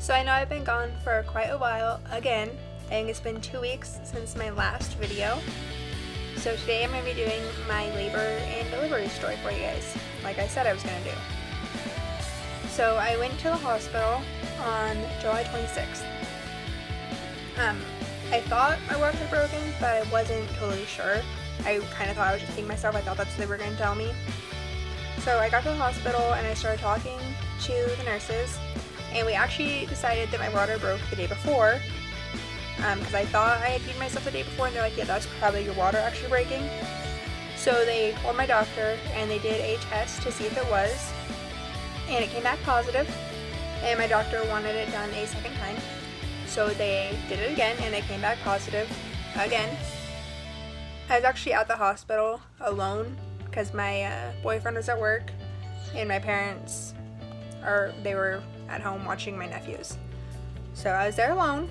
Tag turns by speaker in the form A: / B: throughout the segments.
A: So I know I've been gone for quite a while again. I think it's been 2 weeks since my last video. So today I'm going to be doing my labor and delivery story for you guys, like I said I was going to do. So I went to the hospital on July 26th. I thought my water had broken, but I wasn't totally sure. I kind of thought I was just kidding myself. I thought that's what they were going to tell me. So I got to the hospital and I started talking to the nurses, and we actually decided that my water broke the day before, because I thought I had peed myself the day before, and they're like, yeah, that's probably your water actually breaking. So they called my doctor and they did a test to see if it was, and it came back positive, and my doctor wanted it done a second time. So they did it again and it came back positive again. I was actually at the hospital alone because my boyfriend was at work and my parents they were at home watching my nephews. So I was there alone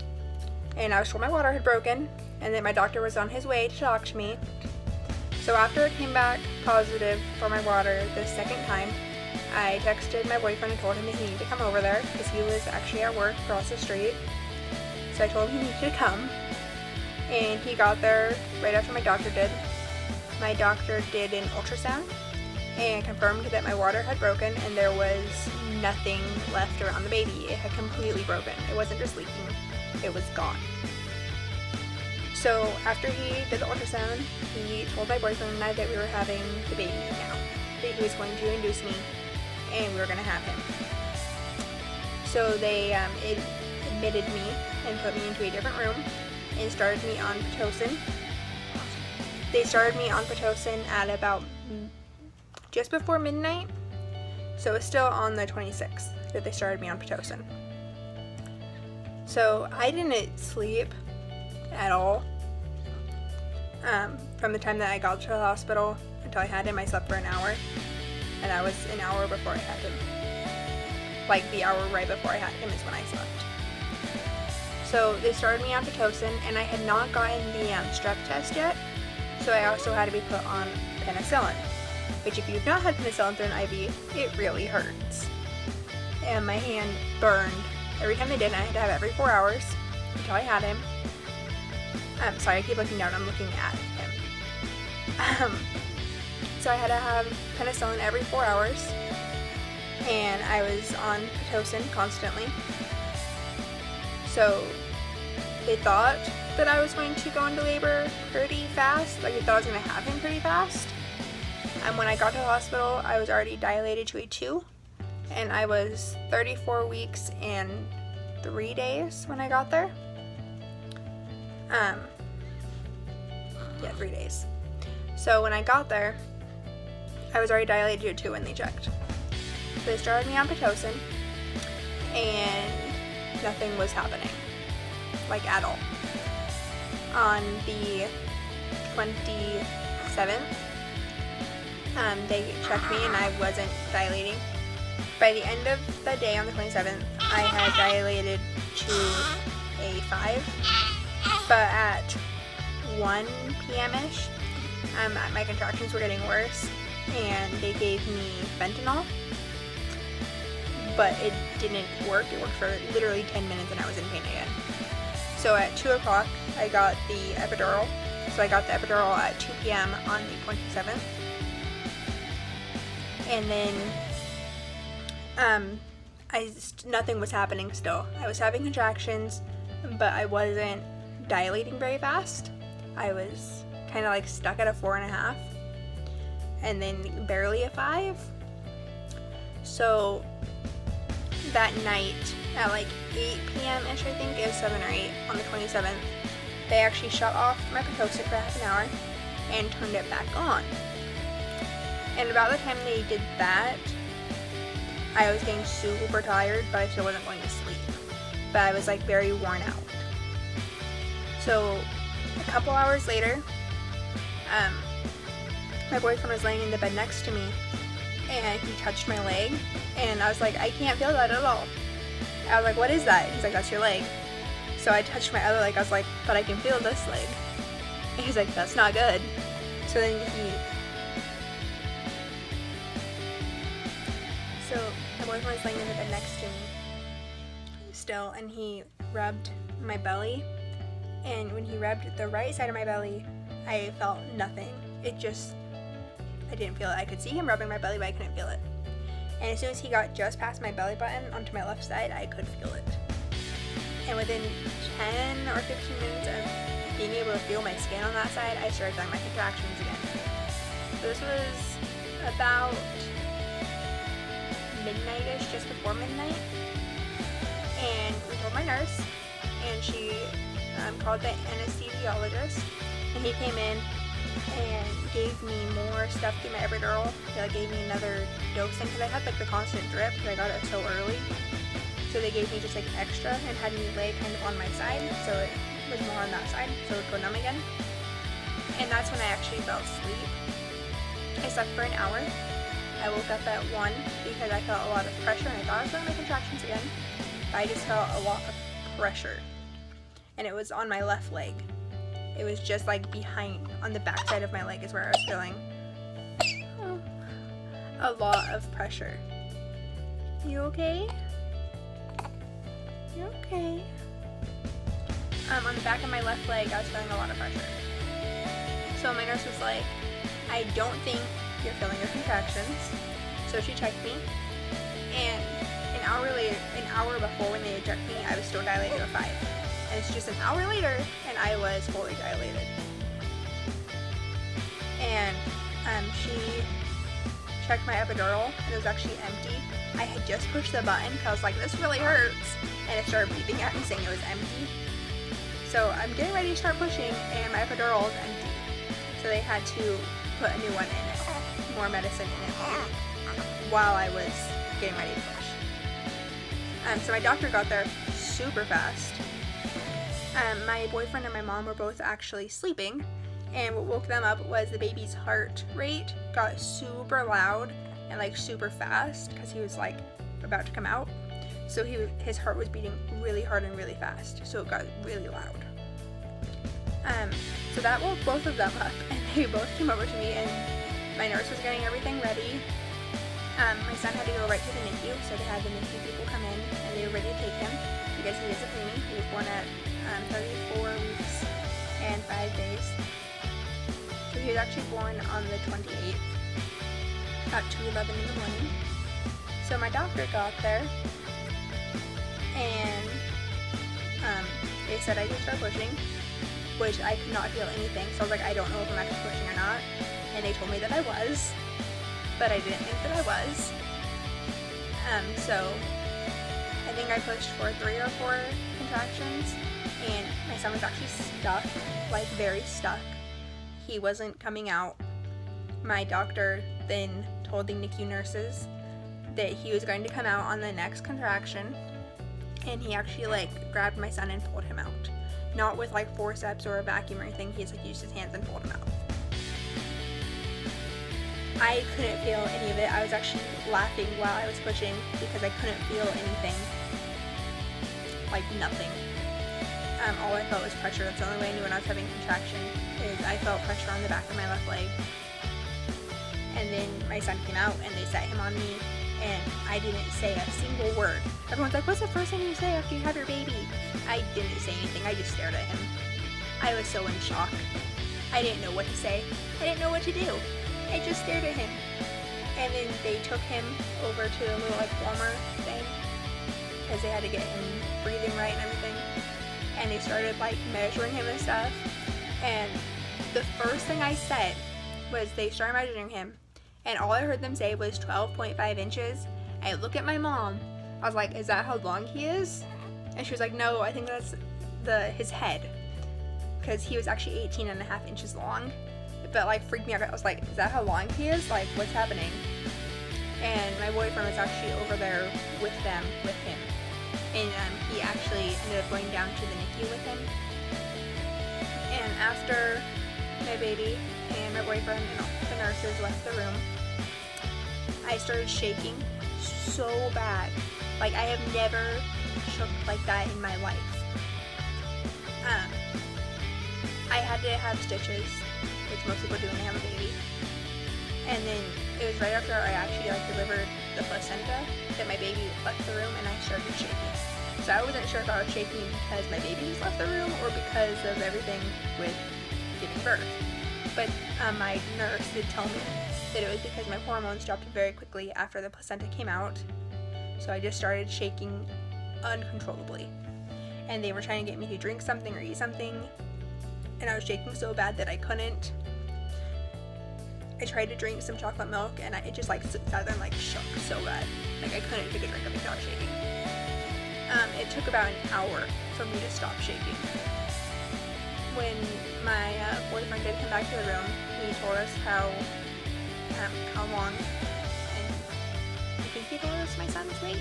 A: and I was told my water had broken and that my doctor was on his way to talk to me. So after it came back positive for my water the second time, I texted my boyfriend and told him that he needed to come over there because he was actually at work across the street. So I told him he needed to come, and he got there right after my doctor did. My doctor did an ultrasound and confirmed that my water had broken and there was nothing left around the baby. It had completely broken. It wasn't just leaking, it was gone. So after he did the ultrasound, he told my boyfriend and I that we were having the baby now, that he was going to induce me and we were going to have him. So they admitted me and put me into a different room and started me on Pitocin. They started me on Pitocin at about just before midnight, so it's still on the 26th that they started me on Pitocin. So I didn't sleep at all from the time that I got to the hospital until I had him. I slept for an hour, and that was an hour before I had him. Like the hour right before I had him is when I slept. So they started me on Pitocin, and I had not gotten the strep test yet, so I also had to be put on penicillin, which if you've not had penicillin through an IV, it really hurts. And my hand burned every time they did, and I had to have it every 4 hours until I had him. Sorry, I keep looking down, I'm looking at him. So I had to have penicillin every 4 hours, and I was on Pitocin constantly. So they thought that I was going to go into labor pretty fast, like they thought I was going to have him pretty fast. And when I got to the hospital, I was already dilated to a 2, and I was 34 weeks and 3 days when I got there. 3 days. So when I got there, I was already dilated to a 2 when they checked. So they started me on Pitocin, and nothing was happening, like at all. On the 27th, they checked me and I wasn't dilating. By the end of the day on the 27th, I had dilated to a 5, but at 1 p.m.-ish, my contractions were getting worse, and they gave me fentanyl. But it didn't work. It worked for literally 10 minutes and I was in pain again. So at 2 o'clock, I got the epidural. So I got the epidural at 2 p.m. on the 27th. And then, nothing was happening still. I was having contractions, but I wasn't dilating very fast. I was kind of like stuck at a 4.5, and then barely a 5. So that night at like 8 p.m.-ish, I think, it was 7 or 8 on the 27th, they actually shut off my Pitocin for half an hour and turned it back on. And about the time they did that, I was getting super tired, but I still wasn't going to sleep. But I was like very worn out. So a couple hours later, my boyfriend was laying in the bed next to me, and he touched my leg, and I was like, I can't feel that at all. I was like, what is that? He's like, that's your leg. So I touched my other leg. I was like, but I can feel this leg. And he's like, that's not good. So then my boyfriend was laying in the bed next to me. still and he rubbed my belly, and when he rubbed the right side of my belly, I felt nothing. I didn't feel it. I could see him rubbing my belly, but I couldn't feel it. And as soon as he got just past my belly button onto my left side, I could feel it. And within 10 or 15 minutes of being able to feel my skin on that side, I started feeling my contractions again. So this was about midnight-ish, just before midnight. And we told my nurse, and she called the anesthesiologist, and he came in and gave me more stuff through my epidural. They gave me another dosing because I had like the constant drip because I got it so early. So they gave me just like extra and had me lay kind of on my side, so it was more on that side, so it would go numb again. And that's when I actually fell asleep. I slept for an hour. I woke up at 1 because I felt a lot of pressure, and I thought I was feeling my contractions again. But I just felt a lot of pressure, and it was on my left leg. It was just like behind, on the back side of my leg is where I was feeling a lot of pressure. You okay? You okay? On the back of my left leg, I was feeling a lot of pressure. So my nurse was like, I don't think you're feeling your contractions. So she checked me, and an hour before when they eject me, I was still dilated to 5. And it's just an hour later, and I was fully dilated. And she checked my epidural, and it was actually empty. I had just pushed the button because I was like, this really hurts, and it started beeping at me saying it was empty. So I'm getting ready to start pushing, and my epidural is empty. So they had to put a new one in it, more medicine in it, while I was getting ready to push. So my doctor got there super fast. My boyfriend and my mom were both actually sleeping, and what woke them up was the baby's heart rate got super loud and like super fast because he was like about to come out. So his heart was beating really hard and really fast, so it got really loud. So that woke both of them up, and they both came over to me, and my nurse was getting everything ready. My son had to go right to the NICU, so they had the NICU people come in, and they were ready to take him because he is a preemie. He was born at 34 weeks and 5 days. So he was actually born on the 28th at 2:11 in the morning. So my doctor got there, and they said I could start pushing, which I could not feel anything. So I was like, I don't know if I'm actually pushing or not. And they told me that I was, but I didn't think that I was. So I think I pushed for 3 or 4 contractions, and my son was actually stuck, like very stuck. He wasn't coming out. My doctor then told the NICU nurses that he was going to come out on the next contraction, and he actually like grabbed my son and pulled him out. Not with like forceps or a vacuum or anything, he just like used his hands and pulled him out. I couldn't feel any of it. I was actually laughing while I was pushing because I couldn't feel anything. Like nothing. All I felt was pressure. That's the only way I knew when I was having contraction is I felt pressure on the back of my left leg. And then my son came out and they set him on me, and I didn't say a single word. Everyone's like, what's the first thing you say after you have your baby? I didn't say anything. I just stared at him. I was so in shock. I didn't know what to say. I didn't know what to do. I just stared at him. And then they took him over to a little like warmer thing because they had to get him breathing right and everything. And they started like measuring him and stuff. And the first thing I said was they started measuring him, and all I heard them say was 12.5 inches. I looked at my mom. I was like, is that how long he is? And she was like, no, I think that's his head, because he was actually 18.5 inches long. But like freaked me out. I was like, is that how long he is? Like, what's happening? And my boyfriend was actually over there with him. And he actually ended up going down to the NICU with him. And after my baby and my boyfriend and the nurses left the room, I started shaking so bad. Like, I have never shook like that in my life. I had to have stitches, which most people do when they have a baby. And then it was right after I actually like delivered the placenta that my baby left the room, and I started shaking. So I wasn't sure if I was shaking because my baby just left the room or because of everything with giving birth. But my nurse did tell me that it was because my hormones dropped very quickly after the placenta came out. So I just started shaking uncontrollably. And they were trying to get me to drink something or eat something, and I was shaking so bad that I couldn't. I tried to drink some chocolate milk, and it just like sat there and like shook so bad. Like I couldn't take a drink of it without shaking. It took about an hour for me to stop shaking. When my boyfriend did come back to the room, he told us how long, and I think he told us my son's weight,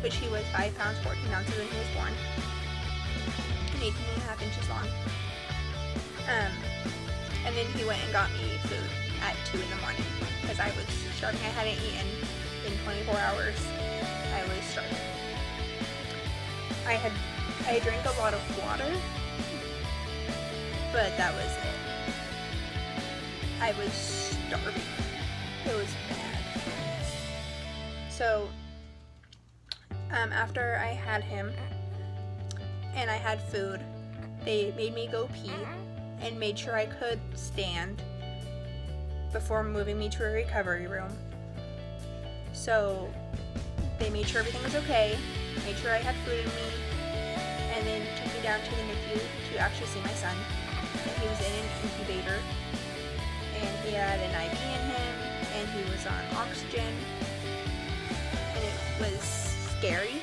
A: which he was 5 pounds 14 ounces when he was born, and 18.5 inches long. And then he went and got me food at 2 in the morning because I was starving. I hadn't eaten in 24 hours. I was starving. I drank a lot of water, but that was it. I was starving. It was bad. So, after I had him and I had food, they made me go pee and made sure I could stand before moving me to a recovery room. So they made sure everything was okay, made sure I had food in me, and then took me down to the NICU to actually see my son. And he was in an incubator, and he had an IV in him, and he was on oxygen, and it was scary,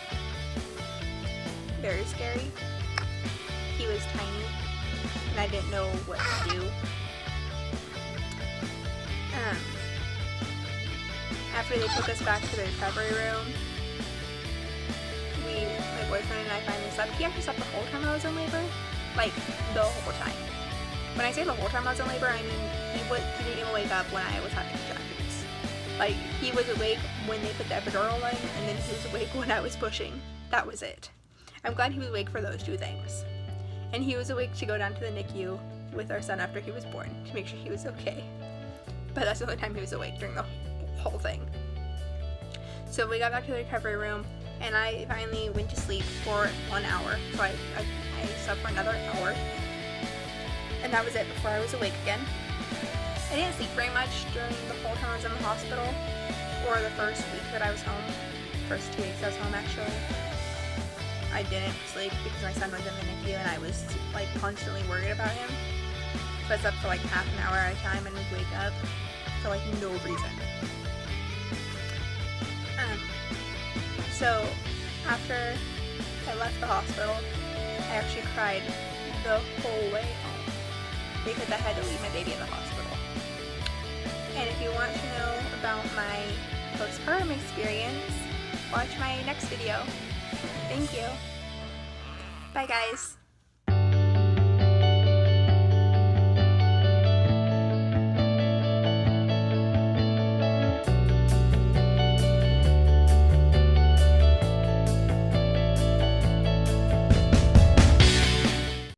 A: very scary. He was tiny, and I didn't know what to do. After they took us back to the recovery room, my boyfriend and I finally slept. He actually slept the whole time I was in labor, like the whole time. When I say the whole time I was in labor, I mean he didn't even wake up when I was having contractions. Like he was awake when they put the epidural in, and then he was awake when I was pushing. That was it. I'm glad he was awake for those two things. And he was awake to go down to the NICU with our son after he was born to make sure he was okay. But that's the only time he was awake during the whole thing. So we got back to the recovery room, and I finally went to sleep for 1 hour. So I slept for another hour, and that was it before I was awake again. I didn't sleep very much during the whole time I was in the hospital, or the first week that I was home. First 2 weeks I was home, actually. I didn't sleep because my son was in the NICU, and I was like constantly worried about him. So I slept for like half an hour at a time and would wake up for like no reason. So after I left the hospital, I actually cried the whole way home because I had to leave my baby in the hospital. And if you want to know about my postpartum experience, watch my next video. Thank you. Bye guys.